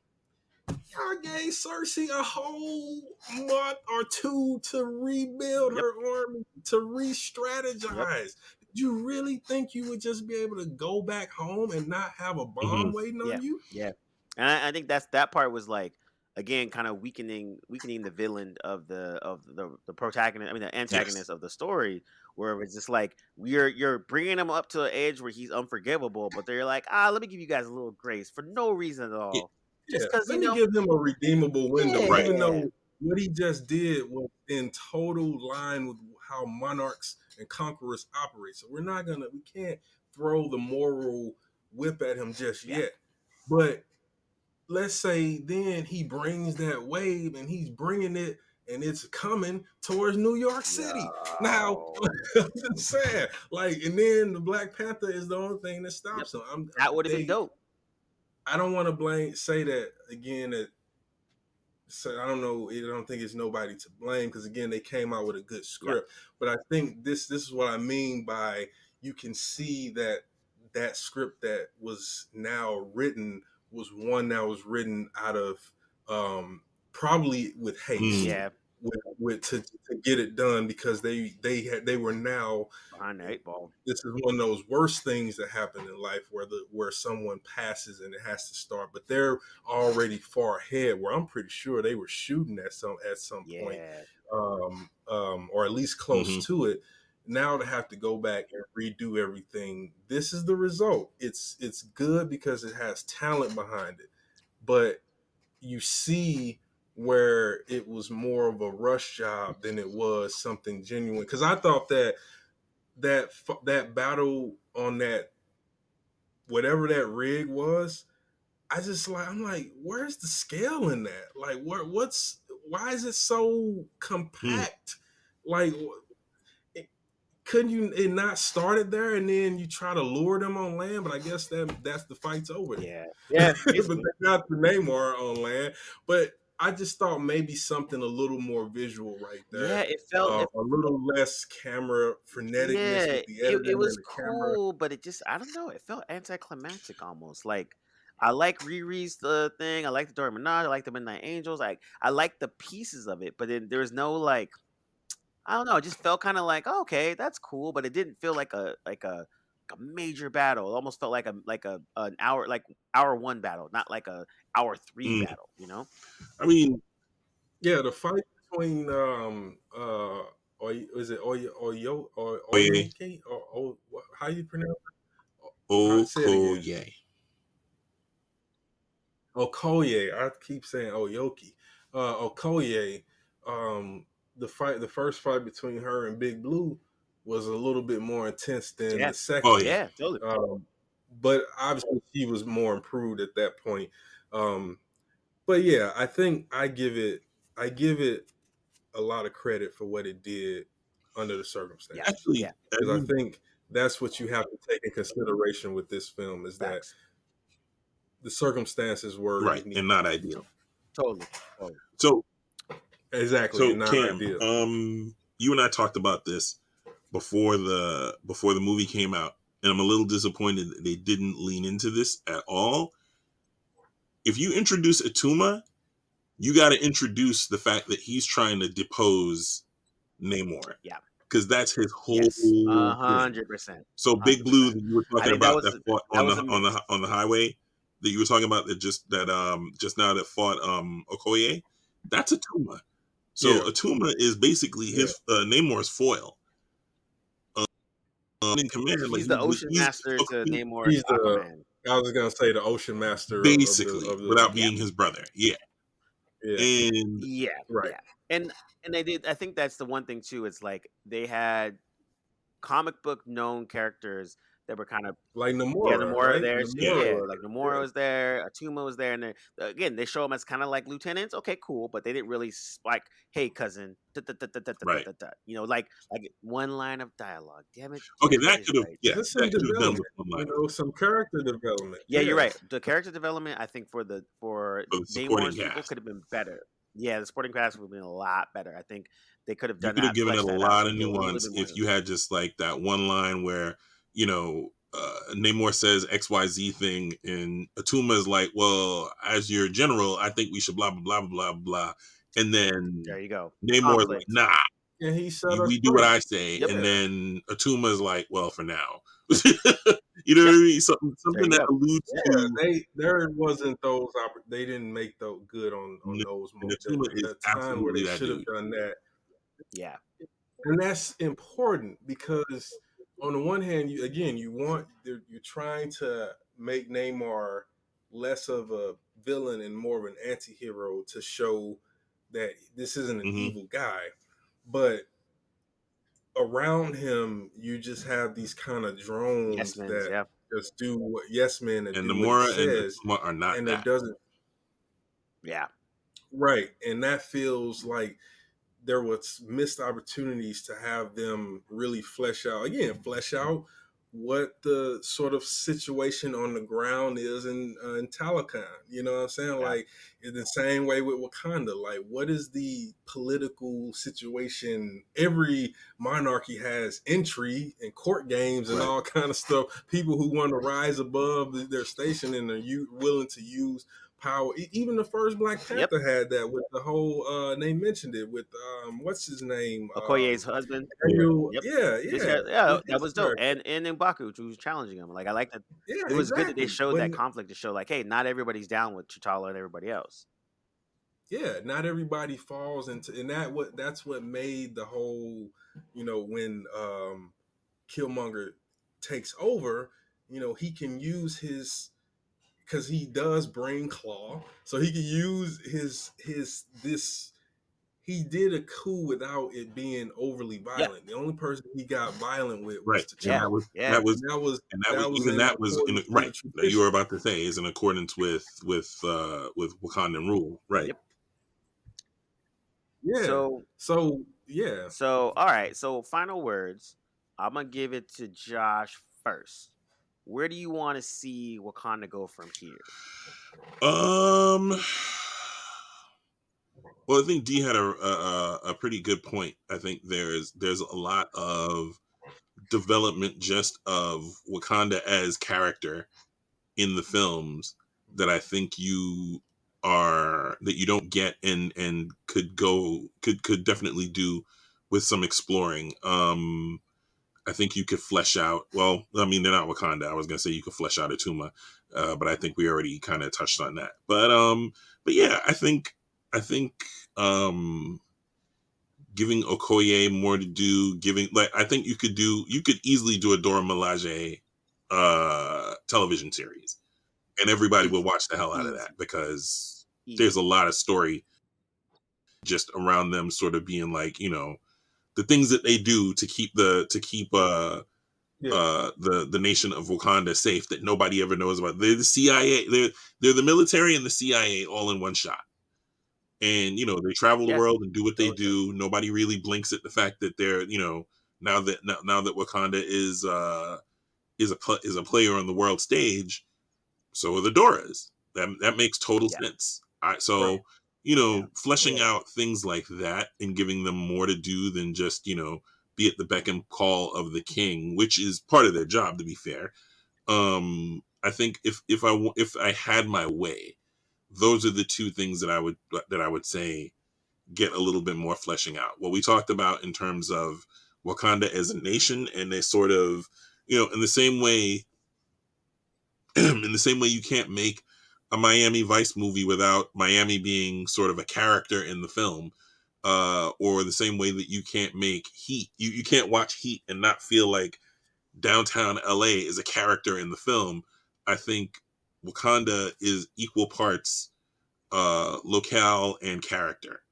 y'all gave Cersei a whole month or two to rebuild Yep, her army, to yep, re-strategize. Did you really think you would just be able to go back home and not have a Hmm. bomb waiting yeah, on you? yeah. And I think that part was like again kind of weakening the villain of the protagonist. I mean the Yes. antagonist of the story, where it's just like you're bringing him up to an edge where he's unforgivable, but they're like let me give you guys a little grace for no reason at Yeah. all, Yeah, just because let me give him a redeemable window, Right. even yeah, though what he just did was in total line with how monarchs and conquerors operate. So we can't throw the moral whip at him just yeah, yet. But let's say then he brings that wave and he's bringing it and it's coming towards New York City. Now, yo, I'm just saying, like, and then the Black Panther is the only thing that yep, stops him. that would have been dope. I don't want to say that again that so I don't know. I don't think it's nobody to blame because again, they came out with a good Yep, script. But I think this is what I mean by you can see that that script that was now written was one that was written out of um, probably with haste, Mm. yeah, with to get it done because they were now behind the 8 ball. this is one of those worst things that happen in life where someone passes and it has to start, but they're already far ahead where I'm pretty sure they were shooting at some point, Yeah, or at least close Hmm. to it. Now to have to go back and redo everything, this is the result. It's good because it has talent behind it, but you see where it was more of a rush job than it was something genuine. Because I thought that battle on that whatever that rig was, I'm like, where's the scale in that? Like, why is it so Mm. compact? Like, couldn't you it not started there and then you try to lure them on land? But I guess that's the fight's over then. yeah, yeah, But basically. they got the Namor on land. But I just thought maybe something a little more visual right Yeah, there, it felt it. a little less camera freneticness Yeah, with the it editing was and the camera. cool, but it just I don't know, it felt anticlimactic almost. Like I like Riri's the thing, I like the Dora Milaje, I like the Midnight Angels, I like the pieces of it, but then there's no like I don't know, it just felt kind of like "Oh, okay, that's cool, but it didn't feel like a major battle. It almost felt like a an hour like hour one battle, not like a hour three Mm. battle, you know? I mean, Yeah, the fight between is it Oye, Oyenke or how you pronounce it? Say it again. Okoye. Okoye. I keep saying Oyoki. Okoye. Um, the first fight between her and Big Blue was a little bit more intense than Yeah. the Oh second yeah. Yeah, totally. one. But obviously she was more improved at that point. Um, but yeah, I think I give it a lot of credit for what it did under the Yeah. circumstances Yeah. Actually, I because I mean, think that's what you have to take in consideration with this film is that Facts. the circumstances were right, and unique. not ideal. Totally. Totally. So, Exactly, so and not Cam, ideal. you and I talked about this before the movie came out, and I'm a little disappointed that they didn't lean into this at all. If you introduce Atuma, you got to introduce the fact that he's trying to depose Namor Yeah. because that's his Yes. whole thing. 100%. So Big Blue 100%. that you were I talking think that about was that fought that was a miss. on the highway that you were talking about that just now that fought Okoye, that's Atuma. So Yeah, Atuma is basically yeah. his Namor's foil. In command, like He's the ocean he's master to Namor's He's the Aquaman. I was gonna say the ocean master basically of the without Yeah. being his brother. Yeah, yeah, and Yeah. right. Yeah. And they did I think that's the one thing too. It's like they had comic book known characters that were kind of Like yeah, Namora, Namora right? there too. Yeah. Yeah, Namora, like yeah, Namora was there, Atuma was there, and again they show them as kind of like lieutenants. Okay, cool, but they didn't really like, hey cousin, da, da, da, da, da, da, da, Right. da, da. Like one line of dialogue. Damn it, Okay, get that this could have, right. yeah, just some that could have done with development. one You line know, some character development. Yeah, you're Yeah, right. The character development, I think, for for the supporting Namor's people cast. could have been better. Yeah, the supporting cast would have been a lot better. I think they could have You done could have that, given it fleshed a that out. lot of It would have nuance been more. if you had just like that one line where, you know, Namor says XYZ thing, and Atuma is like, well, as your general, I think we should blah, blah, blah, blah, blah. And then There you go. Namor is like, Conflict. nah, and he set us we do what straight. I say. Yep. And Yeah, then Atuma is like, well, for now. You know what Yep. I mean? There Something you that go. alludes to, there wasn't those. They didn't make the good on and those. Atuma is The time where absolutely they that should have dude. done that. Yeah. And that's important because on the one hand, you're trying to make Neymar less of a villain and more of an anti-hero to show that this isn't an Hmm. evil guy. But around him, you just have these kind of Yes, drones men's. that Yeah. just do what yes men and And do what he Namora and says, Atuma are not and there that. doesn't Yeah. right, and that feels like there was missed opportunities to have them really flesh out what the sort of situation on the ground is in Talokan. You know what I'm saying? Yeah. Like in the same way with Wakanda. Like, what is the political situation? Every monarchy has intrigue and court games and Right. all kind of stuff. People who want to rise above their station and are willing to use power. Even the first Black Yep. Panther had that with the whole. They mentioned it with what's his name? Okoye's husband. Yeah. Yep. Yeah, Yeah, with that his was dope. character. And M'Baku, who was challenging him. Like I like that. Yeah, It was good that they exactly. showed But that conflict to show like, hey, not everybody's down with T'Challa and everybody else. yeah, not everybody falls into, and that's what made the whole, when Killmonger takes over, he can use his because he does brain claw, so he can use his this. He did a coup without it being overly Yeah. violent. The only person he got violent with was Right. And Yeah. T'Challa, Yeah. that was and that was even in that was in accordance with the right that you were tradition. about to say is in accordance with Wakandan rule. Right. Yep. Yeah. So So yeah. all right. So final words. I'm gonna give it to Josh first. Where do you want to see Wakanda go from here? Um. Well, I think D had a pretty good point. I think there's a lot of development just of Wakanda as character in the films that I think you don't get and could definitely do with some exploring. I think you could flesh out. Well, I mean, they're not Wakanda. I was gonna say you could flesh out Atuma, but I think we already kind of touched on that. But yeah, I think um, giving Okoye more to do, giving like I think you could easily do a Dora Milaje television series, and everybody will Easy. watch the hell out of Easy. that because there's Easy. a lot of story just around them sort of being like the things that they do to keep Yeah. the nation of Wakanda safe that nobody ever knows about. They're the CIA. They're the military and the CIA all in one shot. And they travel the Yeah. world and do what they So true. do. Nobody really blinks at the fact that they're now that Wakanda is a player on the world stage. So are the Doras. That makes total Yeah. sense. Right. So Yeah. fleshing out things like that and giving them more to do than just be at the beck and call of the king, which is part of their job, to be fair. I think if I had my way, those are the two things that I would say get a little bit more fleshing out. What we talked about in terms of Wakanda as a nation, and they sort of in the same way in the same way you can't make a Miami Vice movie without Miami being sort of a character in the film, or the same way that you can't make Heat. You can't watch Heat and not feel like downtown LA is a character in the film. I think Wakanda is equal parts locale and character.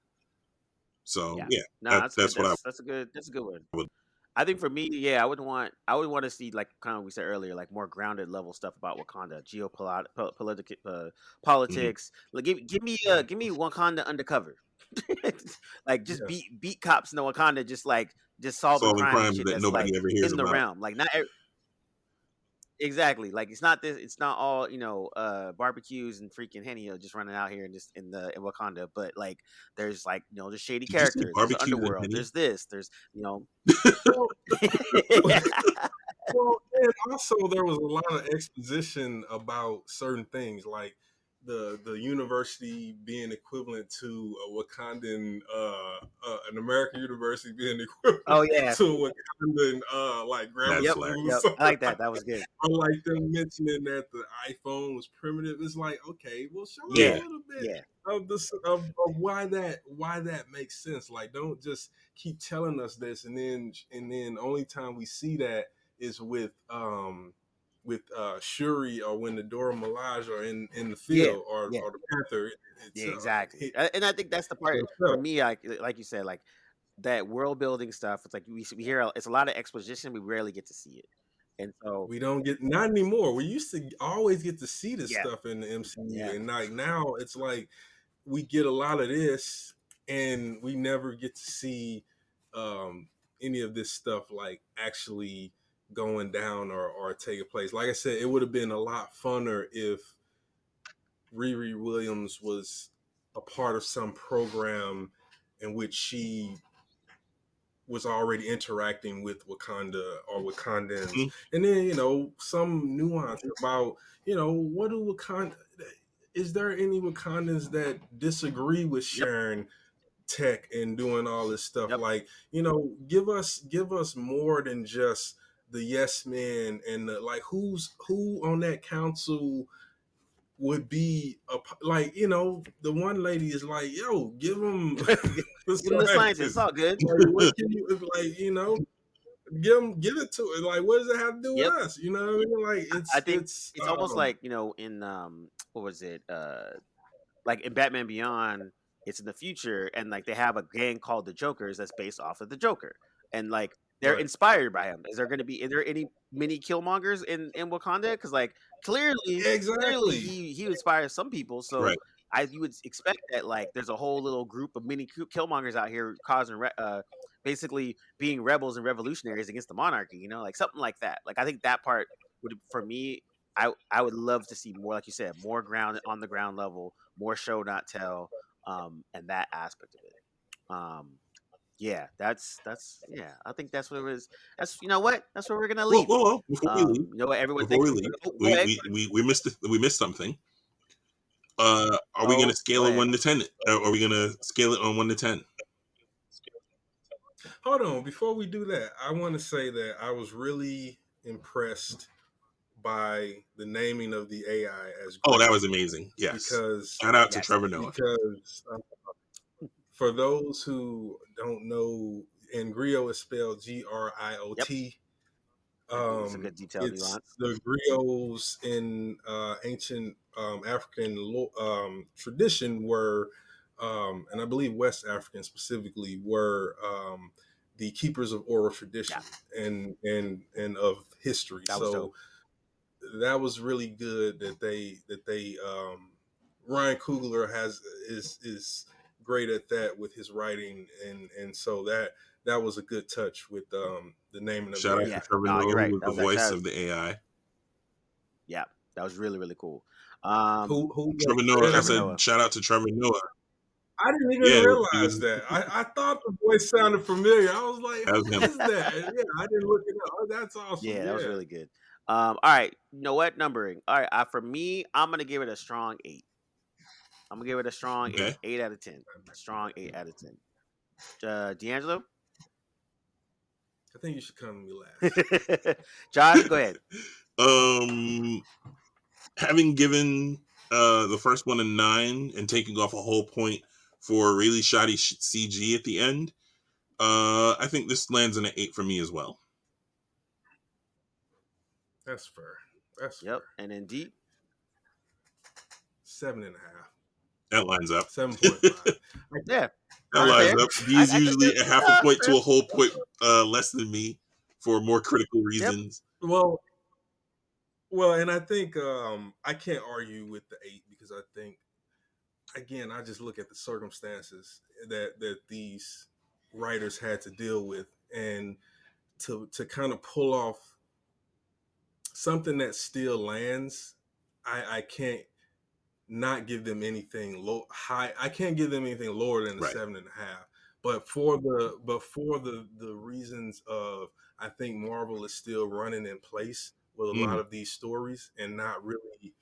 So Yeah. yeah, No, that's good. that's what I That's a good one. would. I think for me, yeah, I would want to see like kind of we said earlier, like more grounded level stuff about Wakanda, Hmm. politics. Like give me Wakanda undercover, like just Yeah. beat cops in Wakanda, just solving Solving crime and crimes shit. that That's nobody like ever hears in the about. realm, like not exactly like it's not this, it's not all barbecues and freaking henny, just running out here and just in Wakanda, but like there's like there's shady Did you say characters, there's an barbecues and underworld, penny? there's this, there's Well, well, and also there was a lot of exposition about certain things, like the university being equivalent to a Wakandan, an American university being equivalent Oh yeah. to a Wakandan, like grammar That's Yep. hilarious. school. Yep. So I like that. That was good. I like them mentioning that the iPhone was primitive. It's like, okay, well, show us a Yeah. Yeah. little bit Yeah. of this of why that makes sense. Like, don't just keep telling us this, and then only time we see that is with Shuri, or when the Dora Milaje are in the Yeah. field, or Yeah. the Panther Yeah. itself. Exactly. And I think that's the part for me. Like you said, like that world building stuff. It's like we hear it's a lot of exposition. We rarely get to see it, and so We don't get, not anymore. We used to always get to see this yeah. stuff in the MCU, Yeah. and like now it's like we get a lot of this, and we never get to see um, any of this stuff like actually going down or taking place. Like I said, it would have been a lot funner if Riri Williams was a part of some program in which she was already interacting with Wakanda or Wakandans, Mhm. and then some nuance about what do Wakanda. Is there any Wakandans that disagree with Yep. sharing tech and doing all this stuff? Yep. Like, give us more than just the yes men, and who on that council would be like, the one lady is like, yo, give them the Give them the scientists. It's scientists. all good. Like, what can you, like, give it to it. Like, what does it have to do with Yep. us? You know what I mean? Like, I it's think it's almost like in what was it like in Batman Beyond, it's in the future, and like they have a gang called the Jokers that's based off of the Joker, and like they're right. inspired by him. Is there any mini Killmongers in Wakanda? Because like clearly Exactly. he inspires some people, so Right. you would expect that like there's a whole little group of mini Killmongers out here causing basically being rebels and revolutionaries against the monarchy, like something like that. Like I think that part would for me. I would love to see more, like you said, more ground on the ground level, more show not tell, and that aspect of it. Yeah, that's yeah. I think that's what it was. That's what that's where we're gonna Well, leave it. well, well, before we leave, Everyone before thinks. we leave, Oh, go ahead. we missed something. Are we going to Oh, go scale on ahead. 1 to 10? Are we going to scale it on 1 to 10? Hold on. Before we do that, I want to say that I was really impressed by the naming of the AI as Oh, that was Griot, amazing. Yes. because Shout out to Yes, Trevor Noah. because for those who don't know, and Griot is spelled yep. Griot. It's a good detailed It's nuance. the griots in ancient African tradition were, and I believe West African specifically, were the keepers of oral tradition Yeah, and of history. that was So dope. that was really good that they Ryan Coogler is great at that with his writing, and so that was a good touch with the naming of Shout the out to Yeah, AI. Trevor no, Noah, you're who right. was That the was actually voice of the AI. yeah, that was really cool. Who Trevor say Noah, that I Trevor again? said, Noah. shout out to Trevor Noah. I didn't even Yeah, he realize was, that. I thought the voice sounded familiar. I was like, that was who him. is that? And yeah, I didn't look it up. Oh, that's awesome. Yeah, that was Yeah. really good. All right, you know what numbering? All right, for me, I'm gonna give it a strong 8. I'm gonna give it a strong Okay. 8 out of 10. Strong 8 out of 10. D'Angelo, I think you should come to me last. Josh, go ahead. Having given the first one a 9 and taking off a whole point for really shoddy CG at the end, I think this lands in an 8 for me as well. That's fair. That's Yep, fair. and then D. 7.5. That lines up. 7.5. Yeah, That that's I, lines fair. up. D is I think usually a half a that's point fair. to a whole point less than me. for more critical Yep. reasons. Well, and I think I can't argue with the 8 because I think, again, I just look at the circumstances that these writers had to deal with, and to kind of pull off something that still lands. I can't not give them anything low high. I can't give them anything lower than a Right. 7.5. But for the reasons of, I think Marvel is still running in place with a lot of these stories and not really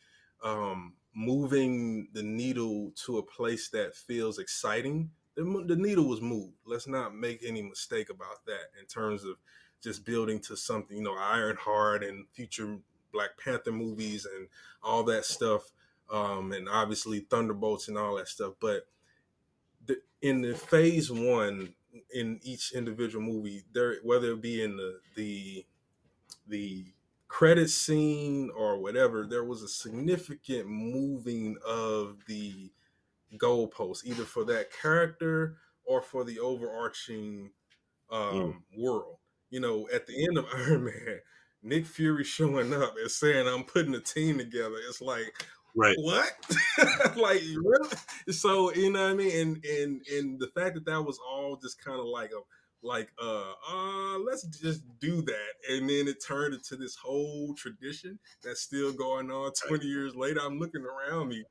moving the needle to a place that feels exciting. The needle was moved. Let's not make any mistake about that in terms of just building to something, Ironheart and future Black Panther movies and all that stuff, and obviously Thunderbolts and all that stuff. But in the phase 1, in each individual movie, there, whether it be in the credit scene or whatever, there was a significant moving of the goalposts, either for that character or for the overarching world. At the end of Iron Man, Nick Fury showing up and saying, "I'm putting a team together." It's like, Right. what? Like, really? So, you know what I mean? And the fact that was all just kind of like let's just do that. And then it turned into this whole tradition that's still going on 20 years later. I'm looking around me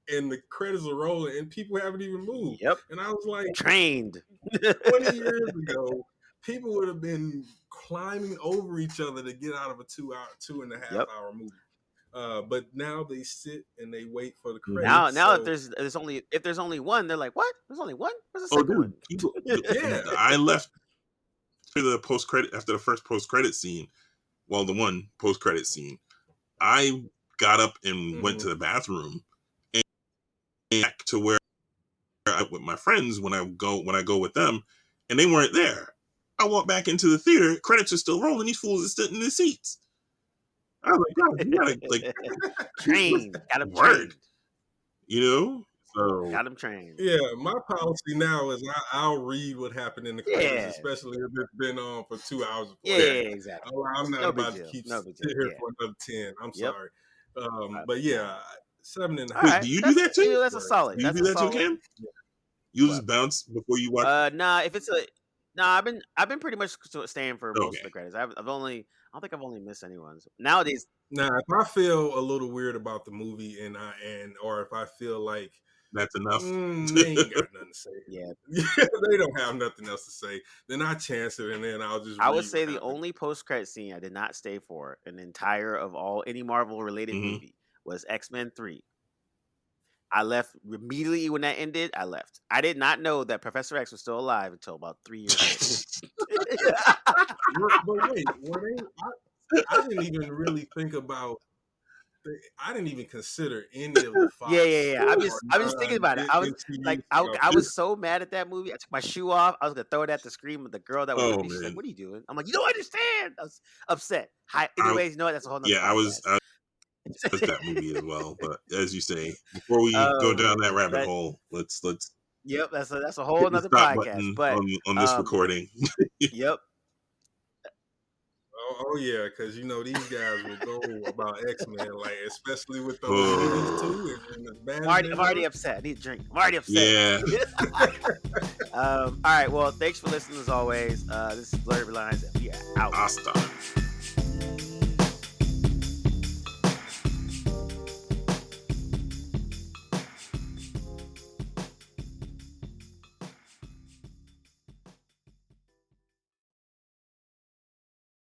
and the credits are rolling and people haven't even moved. Yep. And I was like, Trained. 20 years ago, people would have been climbing over each other to get out of a 2.5 hour movie. But now they sit and they wait for the credits. Now if there's only one, they're like, what? There's only one? Where's the second one? People, Yeah. I left after the first post credit scene. Well, the one post credit scene, I got up and went to the bathroom and back to where I with my friends when I go with them, and they weren't there. I walked back into the theater. Credits are still rolling. These fools are sitting in the seats. I was like, God, you gotta trained. Got him word. trained. So got him trained. Yeah, my policy now is I'll read what happened in the credits, especially if it's been on for 2 hours. Yeah, exactly. I'm not about to keep sitting here for another 10. I'm sorry. But yeah, 7.5. Wait, do you do that too? That's a solid. Do you do that too, Cam? You just bounce before you watch. I've been pretty much staying for most of the credits. I don't think I've only missed any ones nowadays. Now, if I feel a little weird about the movie or if I feel like that's enough, they ain't got nothing to say. Yeah, they don't have nothing else to say. Then I chance it, and then I'll just. I would say the only post-credit scene I did not stay for an entire of any Marvel-related movie was X-Men 3. I left immediately when that ended. I left. I did not know that Professor X was still alive until about 3 years later. But wait, I didn't even really think about. I didn't even consider any of the five. Yeah. I'm just thinking about it. I was like, I was so mad at that movie. I took my shoe off. I was gonna throw it at the screen with the girl that was with me. She's like, "What are you doing?" I'm like, "You don't understand." I was upset. Anyways, you know what? That's a whole nother podcast. I was that movie as well. But as you say, before we go down that rabbit hole, let's. Yep, that's a whole nother podcast. But on this recording. Yep. Oh yeah, because these guys will go about X-Men, like especially with those movies too. And I'm already upset. I need a drink. I'm already upset. Yeah. All right. Well, thanks for listening as always. This is Blerdlines, and we are out. Hasta.